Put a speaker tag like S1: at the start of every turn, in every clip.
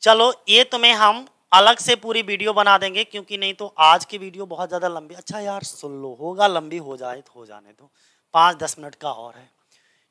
S1: चलो ये तुम्हें हम अलग से पूरी वीडियो बना देंगे, क्योंकि नहीं तो आज की वीडियो बहुत ज्यादा लंबी। अच्छा यार सुन लो, होगा लंबी, हो जाए तो हो जाने दो, 5-10 मिनट का और है,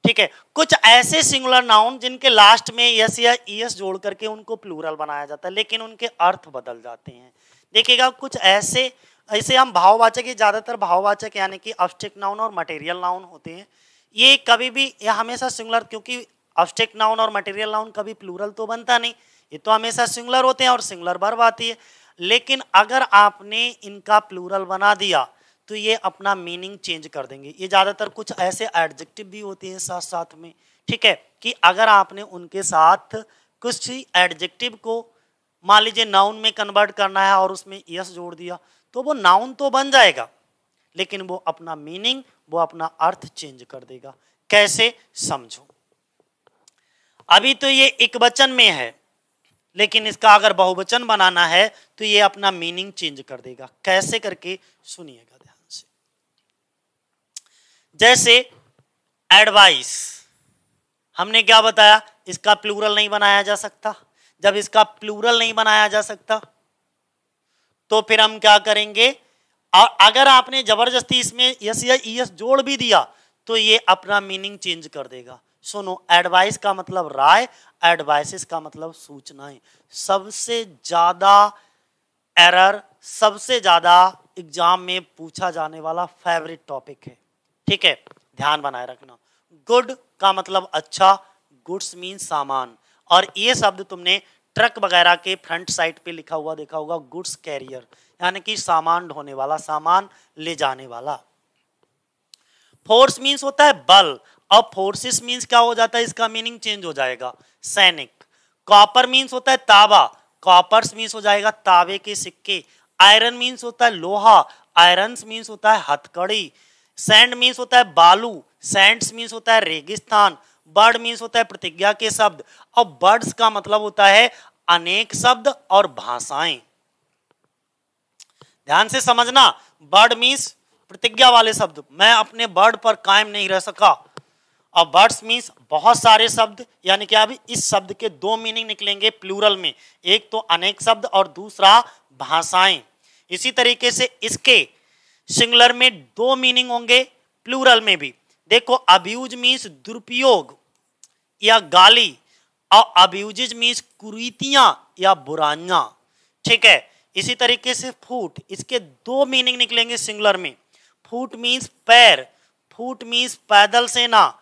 S1: ठीक है। कुछ ऐसे सिंगुलर नाउन जिनके लास्ट में यस या ईएस जोड़ करके उनको प्लूरल बनाया जाता है, लेकिन उनके अर्थ बदल जाते हैं। देखिएगा कुछ ऐसे हम भाववाचक, ये ज्यादातर भाववाचक यानी कि ऑब्जेक्ट नाउन और मटेरियल नाउन होते हैं। ये कभी भी ये हमेशा सिंगुलर, क्योंकि ऑब्जेक्ट नाउन और मटेरियल नाउन कभी प्लूरल तो बनता नहीं, ये तो हमेशा सिंगुलर होते हैं और सिंगुलर वर्ब आती है। लेकिन अगर आपने इनका प्लूरल बना दिया तो ये अपना मीनिंग चेंज कर देंगे। ये ज्यादातर कुछ ऐसे एडजेक्टिव भी होते हैं साथ साथ में, ठीक है, कि अगर आपने उनके साथ कुछ एडजेक्टिव को मान लीजिए नाउन में कन्वर्ट करना है और उसमें यस जोड़ दिया तो वो नाउन तो बन जाएगा, लेकिन वो अपना मीनिंग, वो अपना अर्थ चेंज कर देगा। कैसे, समझो। अभी तो ये एक वचन में है, लेकिन इसका अगर बहुवचन बनाना है तो ये अपना मीनिंग चेंज कर देगा। कैसे करके सुनिएगा ध्यान से। जैसे एडवाइस, हमने क्या बताया, इसका प्लूरल नहीं बनाया जा सकता। जब इसका प्लूरल नहीं बनाया जा सकता तो फिर हम क्या करेंगे, और अगर आपने जबरदस्ती इसमें यस या ईएस जोड़ भी दिया तो ये अपना मीनिंग चेंज कर देगा। सुनो, एडवाइस का मतलब राय, एडवाइसेस का मतलब सूचनाएं। सबसे ज्यादा एरर, सबसे ज्यादा एग्जाम में पूछा जाने वाला फेवरेट टॉपिक है, ठीक है, ध्यान बनाए रखना। गुड का मतलब अच्छा, गुड्स मीन सामान, और ये शब्द तुमने ट्रक वगैरह के फ्रंट साइड पे लिखा हुआ देखा होगा, गुड्स कैरियर, यानी कि सामान ढोने वाला, सामान ले जाने वाला। फोर्स मीन्स होता है बल, और फोर्सेस मीन्स क्या हो जाता है, इसका मीनिंग चेंज हो जाएगा, सैनिक। कॉपर मीन्स होता है तांबा, कॉपर्स मीन्स हो जाएगा तांबे के सिक्के। आयरन मीन्स होता है लोहा, आयरन्स मीन्स होता है हथकड़ी। सैंड मीन्स होता है बालू, सैंड्स मीन्स होता है रेगिस्तान। बर्ड मीन्स होता है प्रतिज्ञा के शब्द, और बर्ड्स का मतलब होता है अनेक शब्द और भाषाएं। ध्यान से समझना, बर्ड मीन्स प्रतिज्ञा वाले शब्द, मैं अपने बर्ड पर कायम नहीं रह सका। और बर्ड्स मीन्स बहुत सारे शब्द, यानी कि अभी इस शब्द के दो मीनिंग निकलेंगे प्लूरल में, एक तो अनेक शब्द और दूसरा भाषाएं। इसी तरीके से इसके सिंगुलर में दो मीनिंग होंगे प्लूरल में भी। देखो, अब्यूज मीन्स दुरुपयोग या गाली, और अब्यूजेज मीन्स कुरीतियां या बुराइयां, ठीक है। इसी तरीके से फूट, इसके दो मीनिंग निकलेंगे सिंगुलर में। फूट मीन्स पैर, फूट मीन्स पैदल सेना,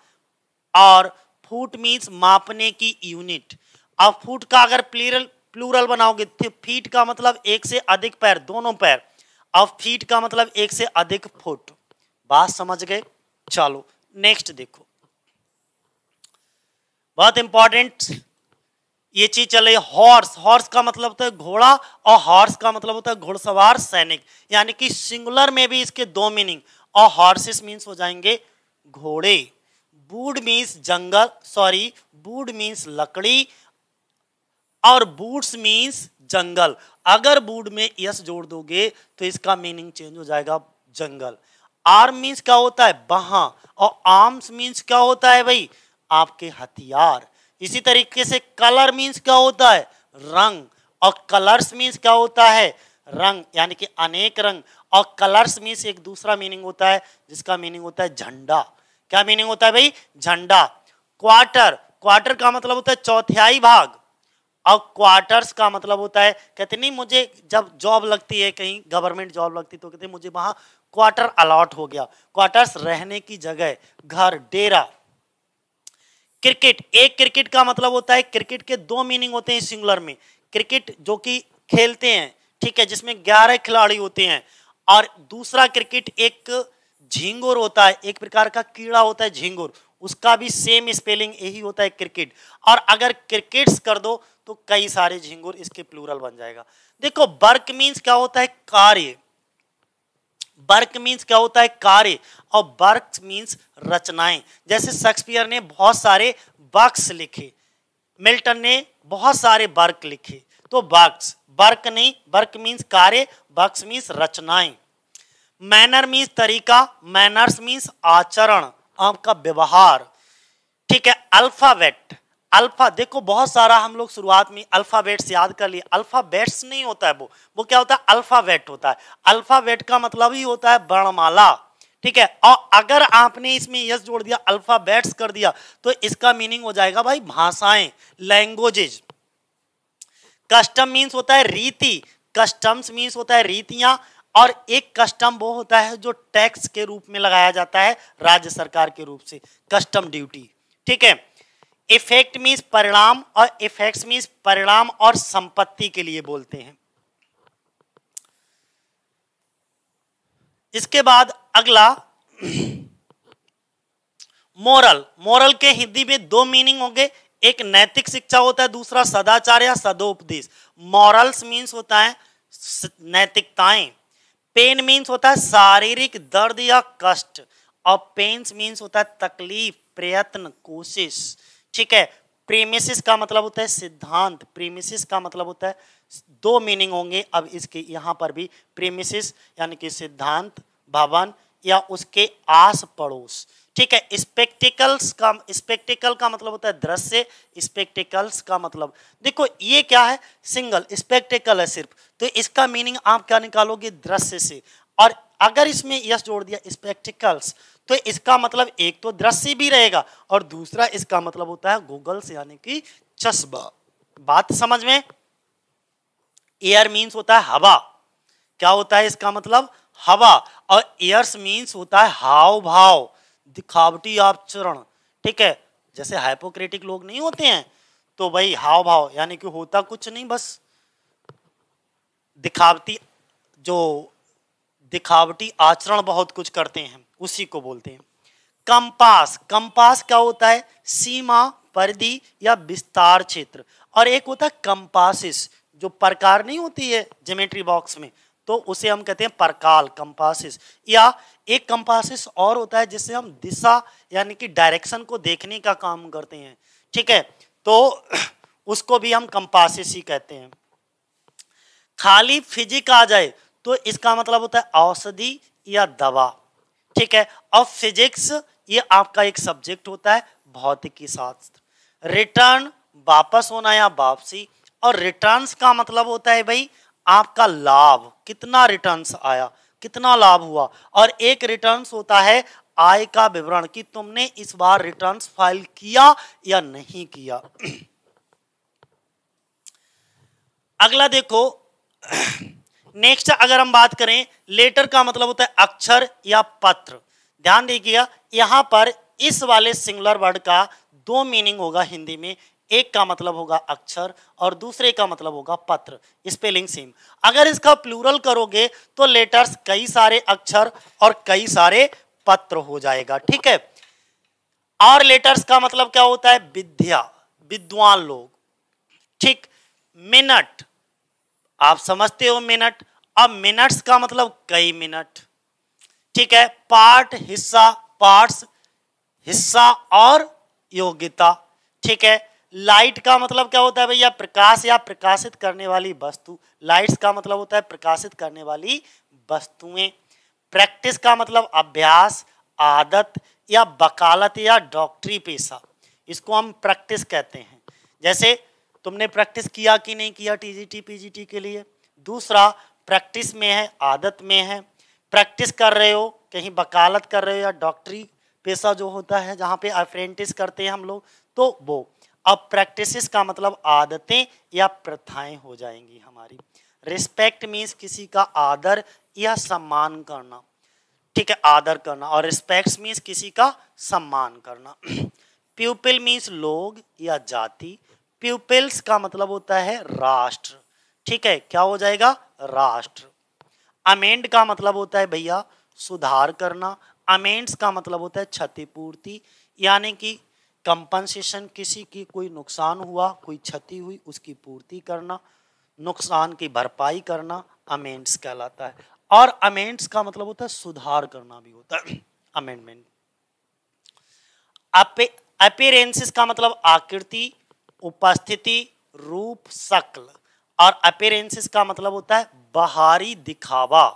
S1: और फूट मीन्स मापने की यूनिट। अब फूट का अगर प्लूरल बनाओगे तो फीट का मतलब एक से अधिक पैर, दोनों पैर, और फीट का मतलब एक से अधिक फुट। बात समझ गए? चलो नेक्स्ट देखो, बहुत इंपॉर्टेंट ये चीज चल रही है। हॉर्स, हॉर्स का मतलब होता है घोड़ा, और हॉर्स का मतलब होता है घुड़सवार सैनिक, यानी कि सिंगुलर में भी इसके दो मीनिंग, और हॉर्सेस मीन्स हो जाएंगे घोड़े। Would means jungle, sorry would means लकड़ी, और बूट्स मीन्स जंगल। अगर वुड में यस जोड़ दोगे तो इसका मीनिंग चेंज हो जाएगा जंगल। आर्म मीन्स क्या होता है बाहां, और आर्म्स मीन्स क्या होता है भाई, आपके हथियार। इसी तरीके से कलर मीन्स क्या होता है, रंग, और कलर्स मीन्स क्या होता है, रंग, यानी कि अनेक रंग। और कलर्स मीन्स एक दूसरा मीनिंग होता है जिसका मीनिंग होता है झंडा। क्या मीनिंग होता है भाई, झंडा। क्वार्टर, क्वार्टर का मतलब होता है चौथाई भाग, और क्वार्टर्स का मतलब होता है, कहते नहीं मुझे जब जॉब लगती है कहीं गवर्नमेंट जॉब लगती तो कहते मुझे वहां क्वार्टर अलॉट हो गया। क्वार्टर्स रहने की जगह, घर, डेरा। क्रिकेट, एक क्रिकेट का मतलब होता है, क्रिकेट के दो मीनिंग होते हैं सिंगुलर में। क्रिकेट जो कि खेलते हैं, ठीक है, जिसमें 11 खिलाड़ी होते हैं, और दूसरा क्रिकेट एक झिंगुर होता है, एक प्रकार का कीड़ा होता है झिंगुर, उसका भी सेम स्पेलिंग यही होता है क्रिकेट। और अगर क्रिकेट्स कर दो तो कई सारे झिंगुर, इसके प्लूरल बन जाएगा। देखो, वर्क मीन्स क्या होता है कार्य, वर्क मीन्स क्या होता है कार्य, और वर्क मीन्स रचनाएं। जैसे शेक्सपियर ने बहुत सारे वर्क्स लिखे, मिल्टन ने बहुत सारे वर्क लिखे, तो वर्क्स, वर्क नहीं, वर्क मीन्स कार्य, वर्क्स मीन्स रचनाएं। मैनर मीन्स तरीका, मैनर्स मीन्स आचरण, आपका व्यवहार, ठीक है। अल्फाबेट, अल्फा, देखो बहुत सारा हम लोग शुरुआत में अल्फाबेट्स याद कर लिए, अल्फाबेट्स नहीं होता है वो क्या होता है, अल्फाबेट होता है। अल्फाबेट का मतलब ही होता है वर्णमाला, ठीक है। और अगर आपने इसमें यस जोड़ दिया, अल्फाबेट्स कर दिया, तो इसका मीनिंग हो जाएगा भाई भाषाएं, लैंग्वेजेज। कस्टम मीन्स होता है रीति, कस्टम्स मीन्स होता है रीतियां, और एक कस्टम वो होता है जो टैक्स के रूप में लगाया जाता है राज्य सरकार के रूप से, कस्टम ड्यूटी, ठीक है। इफेक्ट मीन्स परिणाम, और इफेक्ट्स मीन्स परिणाम और संपत्ति के लिए बोलते हैं। इसके बाद अगला मोरल। मोरल के हिंदी में दो मीनिंग होंगे, एक नैतिक शिक्षा होता है, दूसरा सदाचार या सदोपदेश। मॉरल्स मीन्स होता है नैतिकताएं। पेन मीन्स होता है शारीरिक दर्द या कष्ट, और पेन्स मीन्स होता है तकलीफ, प्रयत्न, कोशिश, ठीक है। प्रीमिसिस का मतलब होता है सिद्धांत, प्रीमिसिस का मतलब होता है, दो मीनिंग होंगे अब इसके यहाँ पर भी। प्रीमिसिस यानी कि सिद्धांत, भवन या उसके आस पड़ोस, ठीक है। स्पेक्टिकल्स का, स्पेक्टिकल का मतलब होता है दृश्य, स्पेक्टिकल्स का मतलब, देखो ये क्या है, सिंगल स्पेक्टिकल है सिर्फ, तो इसका मीनिंग आप क्या निकालोगे, दृश्य से। और अगर इसमें यस जोड़ दिया स्पेक्टिकल्स, तो इसका मतलब एक तो दृश्य भी रहेगा, और दूसरा इसका मतलब होता है गूगल्स यानी कि चश्मा। बात समझ में? एयर मीन्स होता है हवा, क्या होता है इसका मतलब, हवा। और एयर्स मीन्स होता है हाव भाव, दिखावटी आचरण, ठीक है। जैसे हाइपोक्रेटिक लोग नहीं होते हैं, तो भाई हाव भाव यानी कि होता कुछ नहीं, बस दिखावटी, जो दिखावटी आचरण बहुत कुछ करते हैं, उसी को बोलते हैं। कंपास, कंपास क्या होता है, सीमा, परिधि या विस्तार क्षेत्र। और एक होता है कंपासिस, जो प्रकार नहीं होती है ज्योमेट्री बॉक्स में, तो उसे हम कहते हैं परकाल, कंपासिस। या एक कंपासिस और होता है जिससे हम दिशा यानी कि डायरेक्शन को देखने का काम करते हैं, ठीक है, तो उसको भी हम कंपासिस ही कहते हैं। खाली फिजिक आ जाए तो इसका मतलब होता है औषधि या दवा, ठीक है। और फिजिक्स ये आपका एक सब्जेक्ट होता है, भौतिकी शास्त्र। रिटर्न वापस होना या वापसी, और रिटर्न्स का मतलब होता है भाई आपका लाभ, कितना रिटर्न्स आया, कितना लाभ हुआ। और एक रिटर्न्स होता है आय का विवरण, कि तुमने इस बार रिटर्न्स फाइल किया या नहीं किया। अगला देखो, नेक्स्ट अगर हम बात करें, लेटर का मतलब होता है अक्षर या पत्र। ध्यान दीजिएगा, यहां पर इस वाले सिंगुलर वर्ड का दो मीनिंग होगा हिंदी में, एक का मतलब होगा अक्षर और दूसरे का मतलब होगा पत्र, स्पेलिंग सेम। अगर इसका प्लूरल करोगे तो लेटर्स कई सारे अक्षर और कई सारे पत्र हो जाएगा, ठीक है। और लेटर्स का मतलब क्या होता है, विद्या, विद्वान लोग, ठीक। मिनट, आप समझते हो मिनट, अब मिनट्स का मतलब कई मिनट, ठीक है। पार्ट हिस्सा, पार्ट्स हिस्सा और योग्यता, ठीक है। लाइट का मतलब क्या होता है भैया, प्रकाश या प्रकाशित करने वाली वस्तु, लाइट्स का मतलब होता है प्रकाशित करने वाली वस्तुएं। प्रैक्टिस का मतलब अभ्यास, आदत या वकालत या डॉक्टरी पेशा, इसको हम प्रैक्टिस कहते हैं। जैसे तुमने प्रैक्टिस किया कि नहीं किया टीजीटी पीजीटी के लिए, दूसरा प्रैक्टिस में है, आदत में है, प्रैक्टिस कर रहे हो, कहीं वकालत कर रहे हो या डॉक्टरी पेशा जो होता है जहाँ पे अप्रेंटिस करते हैं हम लोग, तो वो। अब प्रैक्टिसेस का मतलब आदतें या प्रथाएं हो जाएंगी हमारी। रिस्पेक्ट मीन्स किसी का आदर या सम्मान करना, ठीक है, आदर करना। और रिस्पेक्ट मीन्स किसी का सम्मान करना। प्यूपिल मीन्स लोग या जाति, प्यूपिल्स का मतलब होता है राष्ट्र, ठीक है, क्या हो जाएगा, राष्ट्र। अमेंड का मतलब होता है भैया सुधार करना, अमेंड्स का मतलब होता है क्षतिपूर्ति, यानी कि कंपनसेशन, किसी की कोई नुकसान हुआ, कोई क्षति हुई, उसकी पूर्ति करना, नुकसान की भरपाई करना, अमेंड्स कहलाता है। और अमेंड्स का मतलब होता है सुधार करना भी होता है, अमेंडमेंट। अपीयरेंसेस का मतलब आकृति, उपस्थिति, रूप, शक्ल। और अपीयरेंसेस का मतलब होता है बाहरी दिखावा।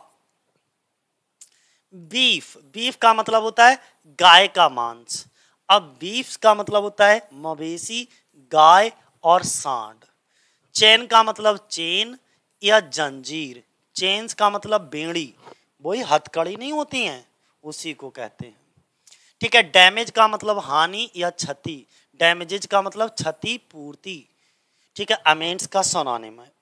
S1: बीफ, बीफ का मतलब होता है गाय का मांस। अब बीफ्स का मतलब होता है मवेशी, गाय और सांड। चेन का मतलब चेन या जंजीर, चेन्स का मतलब बेड़ी, वही हथकड़ी नहीं होती हैं, उसी को कहते हैं। ठीक है। डैमेज का मतलब हानि या क्षति, डैमेजेज का मतलब क्षति पूर्ति। ठीक है। अमेंड्स का सिनोनिम है।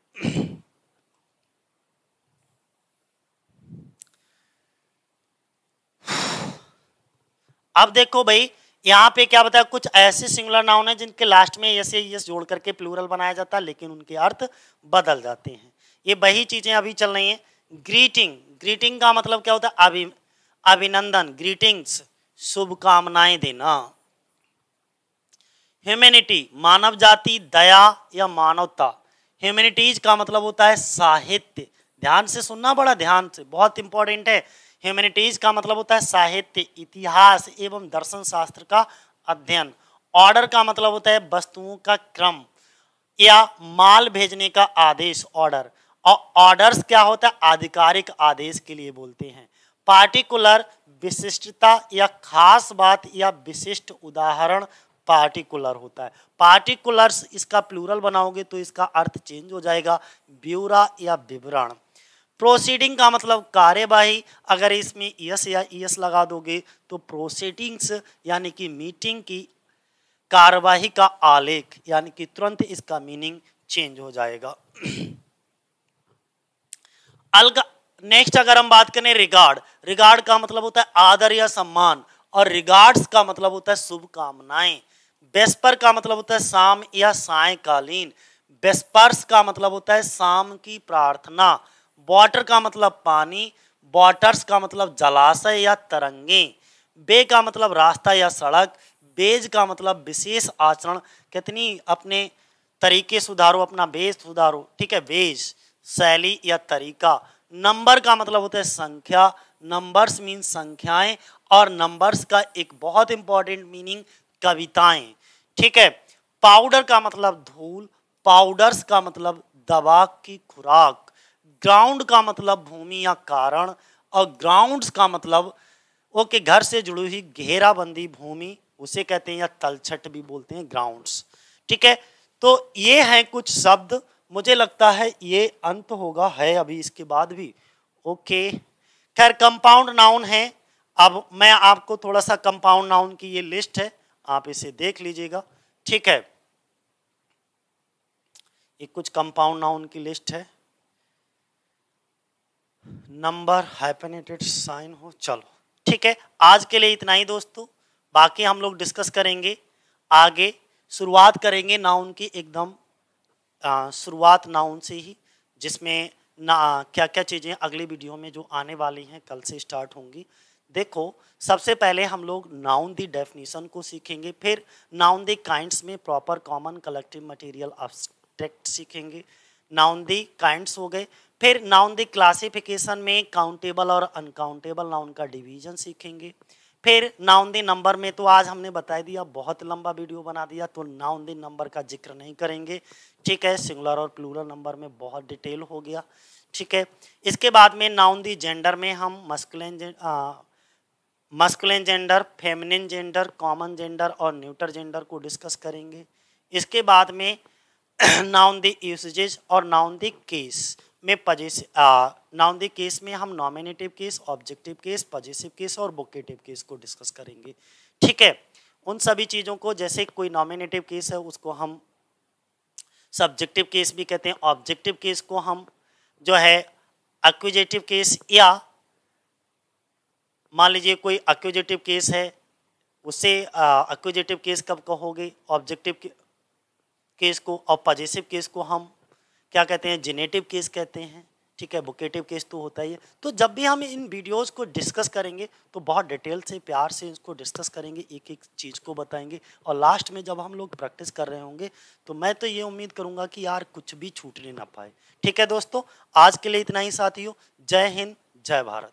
S1: अब देखो भाई यहाँ पे क्या बताया, कुछ ऐसे सिंगुलर नाउन है जिनके लास्ट में यस या यस जोड़ करके प्लूरल बनाया जाता है, लेकिन उनके अर्थ बदल जाते हैं। ये वही चीजें अभी चल रही हैं। ग्रीटिंग, ग्रीटिंग का मतलब क्या होता है, अभिनंदन, ग्रीटिंग्स, शुभकामनाएं देना। ह्यूमैनिटी, मानव जाति, दया या मानवता। ह्यूमैनिटीज का मतलब होता है साहित्य। ध्यान से सुनना, बड़ा ध्यान से, बहुत इंपॉर्टेंट है। ह्यूमैनिटीज का मतलब होता है साहित्य, इतिहास एवं दर्शन शास्त्र का अध्ययन। ऑर्डर का मतलब होता है वस्तुओं का क्रम या माल भेजने का आदेश, ऑर्डर। और ऑर्डर्स क्या होता है, आधिकारिक आदेश के लिए बोलते हैं। पार्टिकुलर, विशिष्टता या खास बात या विशिष्ट उदाहरण पार्टिकुलर होता है। पार्टिकुलर्स इसका प्लूरल बनाओगे तो इसका अर्थ चेंज हो जाएगा, ब्यूरा या विवरण। प्रोसीडिंग का मतलब कार्यवाही, अगर इसमें यस या यस लगा दोगे तो प्रोसीडिंग्स यानी कि मीटिंग की कार्यवाही का आलेख, यानी कि तुरंत इसका मीनिंग चेंज हो जाएगा। नेक्स्ट अगर हम बात करें रिगार्ड, रिगार्ड का मतलब होता है आदर या सम्मान, और रिगार्ड्स का मतलब होता है शुभकामनाएं। वेस्पर का मतलब होता है शाम या सायंकालीन, वेस्पर्स का मतलब होता है शाम की प्रार्थना। वाटर का मतलब पानी, वाटर्स का मतलब जलाशय या तरंगे। वे का मतलब रास्ता या सड़क, वेज का मतलब विशेष आचरण, कितनी अपने तरीके सुधारो, अपना वेश सुधारो। ठीक है, वेश, शैली या तरीका। नंबर का मतलब होता है संख्या, नंबर्स मीन संख्याएं, और नंबर्स का एक बहुत इंपॉर्टेंट मीनिंग कविताएं। ठीक है। पाउडर का मतलब धूल, पाउडर्स का मतलब दवा की खुराक। ग्राउंड का मतलब भूमि या कारण, और ग्राउंड्स का मतलब ओके घर से जुड़ी हुई घेराबंदी भूमि, उसे कहते हैं, या तलछट भी बोलते हैं, ग्राउंड्स। ठीक है। तो ये हैं कुछ शब्द, मुझे लगता है ये अंत होगा, है अभी इसके बाद भी। ओके, खैर कंपाउंड नाउन है। अब मैं आपको थोड़ा सा कंपाउंड नाउन की ये लिस्ट है, आप इसे देख लीजिएगा। ठीक है, ये कुछ कंपाउंड नाउन की लिस्ट है। नंबर हाइफेनेटेड साइन हो, चलो ठीक है, आज के लिए इतना ही दोस्तों, बाकी हम लोग डिस्कस करेंगे आगे। शुरुआत करेंगे नाउन की एकदम शुरुआत नाउन से ही, जिसमें ना क्या क्या चीज़ें अगली वीडियो में जो आने वाली हैं कल से स्टार्ट होंगी। देखो, सबसे पहले हम लोग नाउन दी डेफिनेशन को सीखेंगे, फिर नाउन दी काइंड्स में proper common collective material abstract सीखेंगे। नाउन दी काइंड्स हो गए, फिर नाउन दी क्लासिफिकेशन में काउंटेबल और अनकाउंटेबल नाउन का डिवीजन सीखेंगे। फिर नाउन दी नंबर में तो आज हमने बता दिया, बहुत लंबा वीडियो बना दिया, तो नाउन दी नंबर का जिक्र नहीं करेंगे। ठीक है, सिंगुलर और प्लूरल नंबर में बहुत डिटेल हो गया। ठीक है, इसके बाद में नाउन दी जेंडर में हम masculine gender, feminine gender, common gender और न्यूटर जेंडर को डिस्कस करेंगे। इसके बाद में नाउन दी यूसेजेस और नाउन दी केस में नाउन दी केस में हम nominative case, objective case, positive case और वोकेटिव केस को डिस्कस करेंगे। ठीक है, उन सभी चीज़ों को, जैसे कोई नॉमिनेटिव केस है उसको हम सब्जेक्टिव केस भी कहते हैं, ऑब्जेक्टिव केस को हम जो है एक्विजिटिव केस, या मान लीजिए कोई एक्विजिटिव केस है उसे एक्विजिटिव केस कब कहोगे, ऑब्जेक्टिव केस को, और पॉजिटिव केस को हम क्या कहते हैं, जेनेटिव केस कहते हैं। ठीक है, वोकेटिव केस तो होता ही है। तो जब भी हम इन वीडियोस को डिस्कस करेंगे तो बहुत डिटेल से, प्यार से इसको डिस्कस करेंगे, एक एक चीज़ को बताएंगे, और लास्ट में जब हम लोग प्रैक्टिस कर रहे होंगे तो मैं तो ये उम्मीद करूँगा कि यार कुछ भी छूटने ना पाए। ठीक है दोस्तों, आज के लिए इतना ही साथियों, जय हिंद, जय भारत।